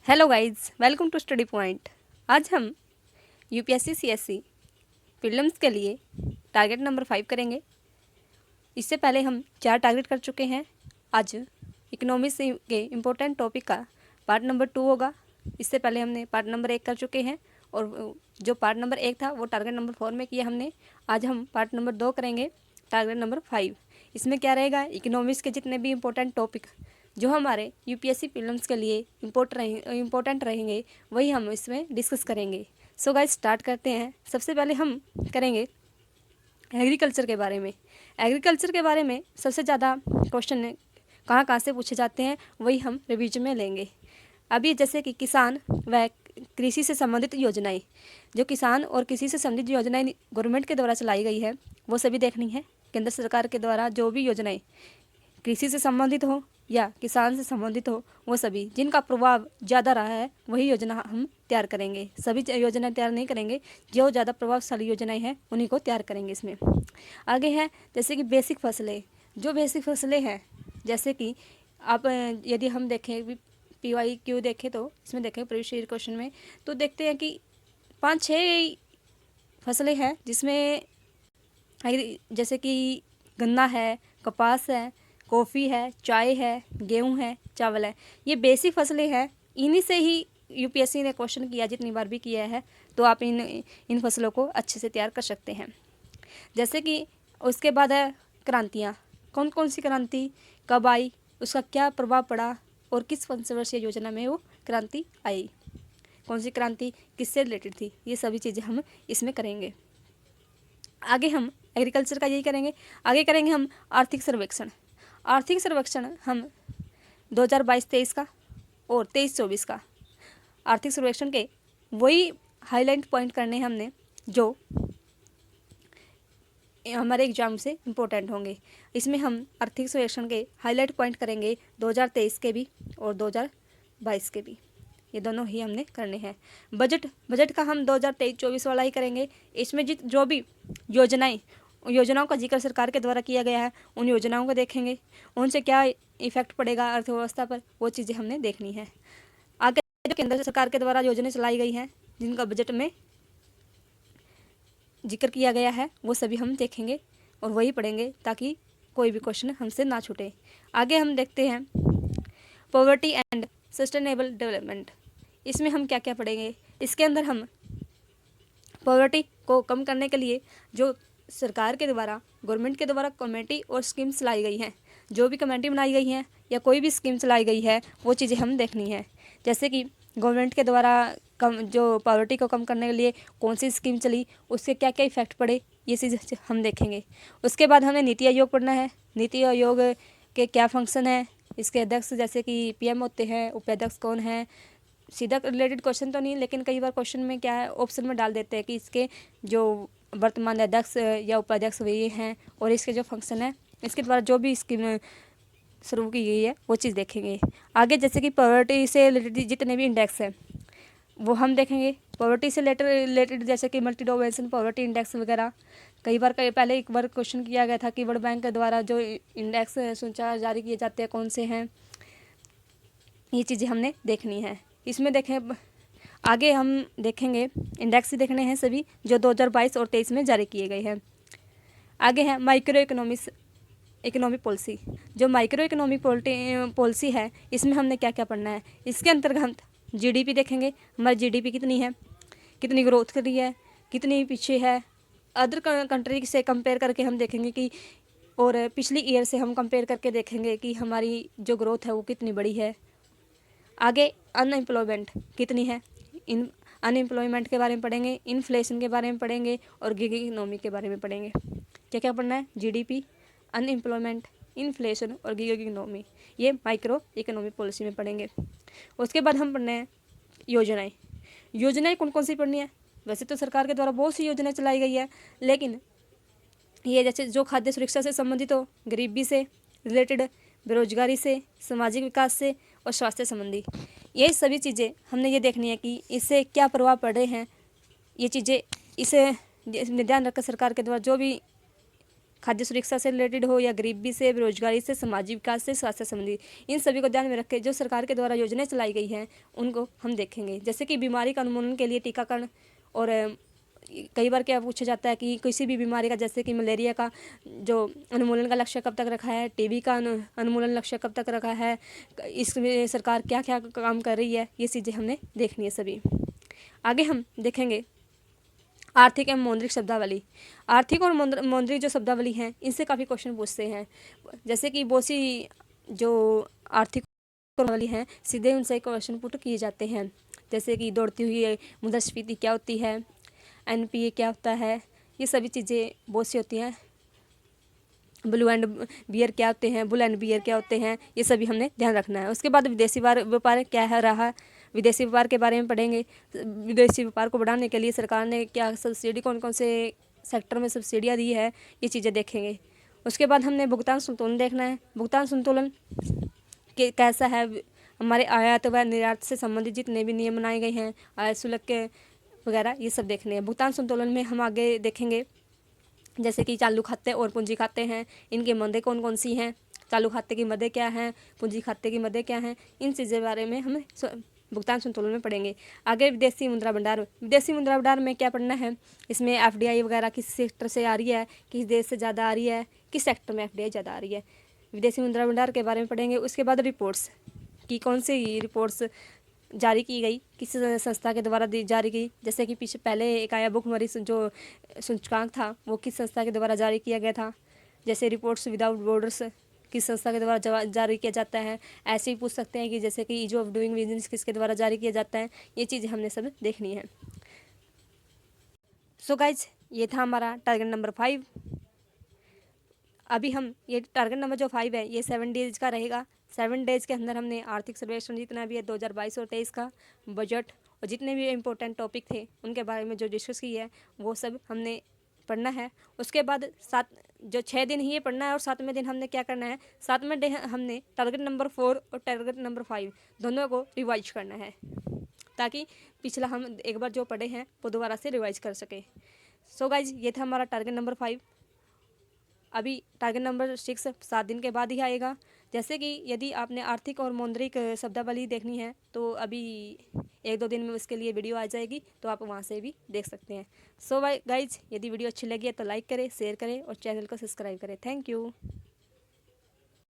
Hello guys, welcome to study point. आज हम UPSC CSC prelims के लिए टारगेट नंबर 5 करेंगे। इससे पहले हम 4 टारगेट कर चुके हैं। आज इकोनॉमिक्स के इम्पोर्टेंट टॉपिक का पार्ट नंबर 2 होगा। इससे पहले हमने पार्ट नंबर 1 कर चुके हैं और जो पार्ट नंबर 1 था वो टारगेट नंबर 4 में किया हमने। आज हम पार्ट नंबर 2 करेंगे, टारगेट नंबर 5। इसमें क्या रहेगा, इकोनॉमिक्स के जितने भी इम्पोर्टेंट टॉपिक जो हमारे यूपीएससी प्रीलिम्स के लिए इम्पोर्टेंट रहेंगे वही हम इसमें डिस्कस करेंगे। सो गाइस, स्टार्ट करते हैं। सबसे पहले हम करेंगे एग्रीकल्चर के बारे में। एग्रीकल्चर के बारे में सबसे ज़्यादा क्वेश्चन कहाँ कहाँ से पूछे जाते हैं वही हम रिवीजन में लेंगे। अभी जैसे कि किसान व कृषि से संबंधित योजनाएं, जो किसान और कृषि से संबंधित योजनाएं गवर्नमेंट के द्वारा चलाई गई है वो सभी देखनी है। केंद्र सरकार के द्वारा जो भी योजनाएं कृषि से संबंधित हो या किसान से संबंधित हो, वो सभी जिनका प्रभाव ज़्यादा रहा है वही योजना हम तैयार करेंगे। सभी योजना तैयार नहीं करेंगे, जो ज़्यादा प्रभावशाली योजनाएं हैं उन्हीं को तैयार करेंगे। इसमें आगे है जैसे कि बेसिक फसलें। जो बेसिक फसलें हैं, जैसे कि आप यदि हम देखें PYQ देखें तो इसमें देखें प्रीवियस ईयर क्वेश्चन में, तो देखते हैं कि 5-6 फसलें हैं जिसमें जैसे कि गन्ना है, कपास है, कॉफ़ी है, चाय है, गेहूं है, चावल है। ये बेसिक फसलें हैं। इन्हीं से ही यूपीएससी ने क्वेश्चन किया, जितनी बार भी किया है, तो आप इन फसलों को अच्छे से तैयार कर सकते हैं। जैसे कि उसके बाद है क्रांतियाँ। कौन कौन सी क्रांति कब आई, उसका क्या प्रभाव पड़ा और किस पंचवर्षीय योजना में वो क्रांति आई, कौन सी क्रांति किससे रिलेटेड थी, ये सभी चीज़ें हम इसमें करेंगे। आगे हम एग्रीकल्चर का यही करेंगे। आगे करेंगे हम आर्थिक सर्वेक्षण। आर्थिक सर्वेक्षण हम 2022-23 का और 23-24 का आर्थिक सर्वेक्षण के वही हाईलाइट पॉइंट करने हैं हमने जो हमारे एग्जाम से इम्पोर्टेंट होंगे। इसमें हम आर्थिक सर्वेक्षण के हाईलाइट पॉइंट करेंगे 2023 के भी और 2022 के भी। ये दोनों ही हमने करने हैं। बजट का हम 2023-24 वाला ही करेंगे। इसमें जो भी योजनाओं का जिक्र सरकार के द्वारा किया गया है, उन योजनाओं को देखेंगे, उनसे क्या इफेक्ट पड़ेगा अर्थव्यवस्था पर, वो चीज़ें हमने देखनी है। आगे जो केंद्र सरकार के द्वारा योजनाएं चलाई गई हैं जिनका बजट में जिक्र किया गया है, वो सभी हम देखेंगे और वही पढ़ेंगे ताकि कोई भी क्वेश्चन हमसे ना छूटे। आगे हम देखते हैं पॉवर्टी एंड सस्टेनेबल डेवलपमेंट। इसमें हम क्या क्या पढ़ेंगे। इसके अंदर हम पॉवर्टी को कम करने के लिए जो सरकार के द्वारा, गवर्नमेंट के द्वारा कमेटी और स्कीम्स लाई गई हैं, जो भी कमेटी बनाई गई हैं या कोई भी स्कीम चलाई गई है, वो चीज़ें हम देखनी है। जैसे कि गवर्नमेंट के द्वारा जो पॉवर्टी को कम करने के लिए कौन सी स्कीम चली, उसके क्या क्या इफेक्ट पड़े, ये चीज़ हम देखेंगे। उसके बाद हमें नीति आयोग पढ़ना है। नीति आयोग के क्या फंक्शन है, इसके अध्यक्ष जैसे कि PM होते हैं, उपाध्यक्ष कौन है। सीधा रिलेटेड क्वेश्चन तो नहीं, लेकिन कई बार क्वेश्चन में क्या है, ऑप्शन में डाल देते हैं कि इसके जो वर्तमान अध्यक्ष या उपाध्यक्ष वही हैं और इसके जो फंक्शन है, इसके द्वारा जो भी स्कीम शुरू की गई है वो चीज़ देखेंगे। आगे जैसे कि पॉवर्टी से रिलेटेड जितने भी इंडेक्स हैं वो हम देखेंगे। पॉवर्टी से रिलेटेड जैसे कि मल्टी डायमेंशन पॉवर्टी इंडेक्स वगैरह। पहले एक बार क्वेश्चन किया गया था कि वर्ल्ड बैंक के द्वारा जो इंडेक्स सूचकांक जारी किए जाते हैं कौन से हैं, ये चीज़ें हमने देखनी है। इसमें देखें, आगे हम देखेंगे इंडेक्स ही देखने हैं सभी जो 2022 और 23 में जारी किए गए हैं। आगे है माइक्रो इकोनॉमिक पॉलिसी। जो माइक्रो इकोनॉमिक पॉलिसी है, इसमें हमने क्या क्या पढ़ना है। इसके अंतर्गत GDP देखेंगे, हमारी GDP कितनी है, कितनी ग्रोथ कर रही है, कितनी पीछे है। अदर कंट्री से कंपेयर करके हम देखेंगे कि, और पिछली ईयर से हम कंपेयर करके देखेंगे कि हमारी जो ग्रोथ है वो कितनी बड़ी है। आगे अनएम्प्लॉयमेंट कितनी है, इन अनएम्प्लॉयमेंट के बारे में पढ़ेंगे, इन्फ्लेशन के बारे में पढ़ेंगे और गिग इकोनॉमी के बारे में पढ़ेंगे। क्या क्या पढ़ना है, GDP, अनएम्प्लॉयमेंट, इन्फ्लेशन और गिग इकोनॉमी, ये माइक्रो इकोनॉमिक पॉलिसी में पढ़ेंगे। उसके बाद हम पढ़ने हैं योजनाएं कौन कौन सी पढ़नी है। वैसे तो सरकार के द्वारा बहुत सी योजनाएं चलाई गई है, लेकिन ये जैसे जो खाद्य सुरक्षा से संबंधित हो, गरीबी से रिलेटेड, बेरोजगारी से, सामाजिक विकास से और स्वास्थ्य संबंधी, ये सभी चीज़ें हमने ये देखनी है कि इससे क्या प्रभाव पड़ रहे हैं। ये चीज़ें इसे ध्यान रखकर सरकार के द्वारा जो भी खाद्य सुरक्षा से रिलेटेड हो या गरीबी से, बेरोजगारी से, सामाजिक विकास से, स्वास्थ्य संबंधी, इन सभी को ध्यान में रख के जो सरकार के द्वारा योजनाएं चलाई गई हैं उनको हम देखेंगे। जैसे कि बीमारी का उन्मूलन के लिए टीकाकरण, और कई बार क्या पूछा जाता है कि किसी भी बीमारी का, जैसे कि मलेरिया का जो उन्मूलन का लक्ष्य कब तक रखा है, टीबी का उन्मूलन लक्ष्य कब तक रखा है, इसमें सरकार क्या क्या काम कर रही है, ये चीज़ें हमने देखनी है सभी। आगे हम देखेंगे आर्थिक एवं मौद्रिक शब्दावली। आर्थिक और मौद्रिक जो शब्दावली हैं इनसे काफ़ी क्वेश्चन पूछते हैं। जैसे कि बहुत सी जो आर्थिक शब्दावली हैं सीधे उनसे क्वेश्चन पुट किए जाते हैं। जैसे कि दौड़ती हुई मुद्रास्फीति क्या होती है, एनपीए क्या होता है, ये सभी चीज़ें बहुत सी होती हैं। बुल एंड बियर क्या होते हैं, बुल एंड बियर क्या होते हैं, ये सभी हमने ध्यान रखना है। उसके बाद विदेशी व्यापार क्या है रहा, विदेशी व्यापार के बारे में पढ़ेंगे। विदेशी व्यापार को बढ़ाने के लिए सरकार ने क्या सब्सिडी, कौन कौन से सेक्टर में सब्सिडियाँ दी है, ये चीज़ें देखेंगे। उसके बाद हमने भुगतान संतुलन देखना है। भुगतान संतुलन कैसा है, हमारे आयात व निर्यात से संबंधित जितने भी नियम बनाए गए हैं, आयात शुल्क के वगैरह, ये सब देखने हैं। भुगतान संतुलन में हम आगे देखेंगे जैसे कि चालू खाते और पूंजी खाते हैं, इनके मदें कौन कौन सी हैं, चालू खाते की मदें क्या हैं, पूंजी खाते की मदें क्या हैं, इन चीज़ों के बारे में हम भुगतान संतुलन में पढ़ेंगे। आगे विदेशी मुद्रा भंडार। विदेशी मुद्रा भंडार में क्या पढ़ना है, इसमें एफडीआई वगैरह किस सेक्टर से आ रही है, किस देश से ज़्यादा आ रही है, किस सेक्टर में एफडीआई ज़्यादा आ रही है, विदेशी मुद्रा भंडार के बारे में पढ़ेंगे। उसके बाद रिपोर्ट्स की कौन सी रिपोर्ट्स जारी की गई, किस संस्था के द्वारा जारी की। जैसे कि पहले एक आया भुखमरी जो सूचकांक था वो किस संस्था के द्वारा जारी किया गया था। जैसे रिपोर्ट्स विदाउट बॉर्डर्स किस संस्था के द्वारा जारी किया जाता है। ऐसे ही पूछ सकते हैं कि जैसे कि ईज ऑफ डूइंग बिजनेस किसके द्वारा जारी किया जाता है। ये चीज़ें हमने सब देखनी है। सो गाइज, ये था हमारा टारगेट नंबर 5। अभी हम ये टारगेट नंबर जो 5 है ये 7 डेज का रहेगा। 7 डेज के अंदर हमने आर्थिक सर्वेक्षण जितना भी है 2022 और 23 का बजट और जितने भी इम्पोर्टेंट टॉपिक थे उनके बारे में जो डिस्कस की है वो सब हमने पढ़ना है। उसके बाद 6 दिन ही ये पढ़ना है और 7वें दिन हमने क्या करना है, 7वें डे हमने टारगेट नंबर 4 और टारगेट नंबर 5 दोनों को रिवाइज करना है, ताकि पिछला हम एक बार जो पढ़े हैं वो दोबारा से रिवाइज कर सके। सो गाइज, ये था हमारा टारगेट नंबर 5। अभी टारगेट नंबर 6 7 दिन के बाद ही आएगा। जैसे कि यदि आपने आर्थिक और मौद्रिक शब्दावली देखनी है तो अभी 1-2 दिन में उसके लिए वीडियो आ जाएगी, तो आप वहाँ से भी देख सकते हैं। सो गाइज, यदि वीडियो अच्छी लगी है तो लाइक करें, शेयर करें और चैनल को सब्सक्राइब करें। Thank you.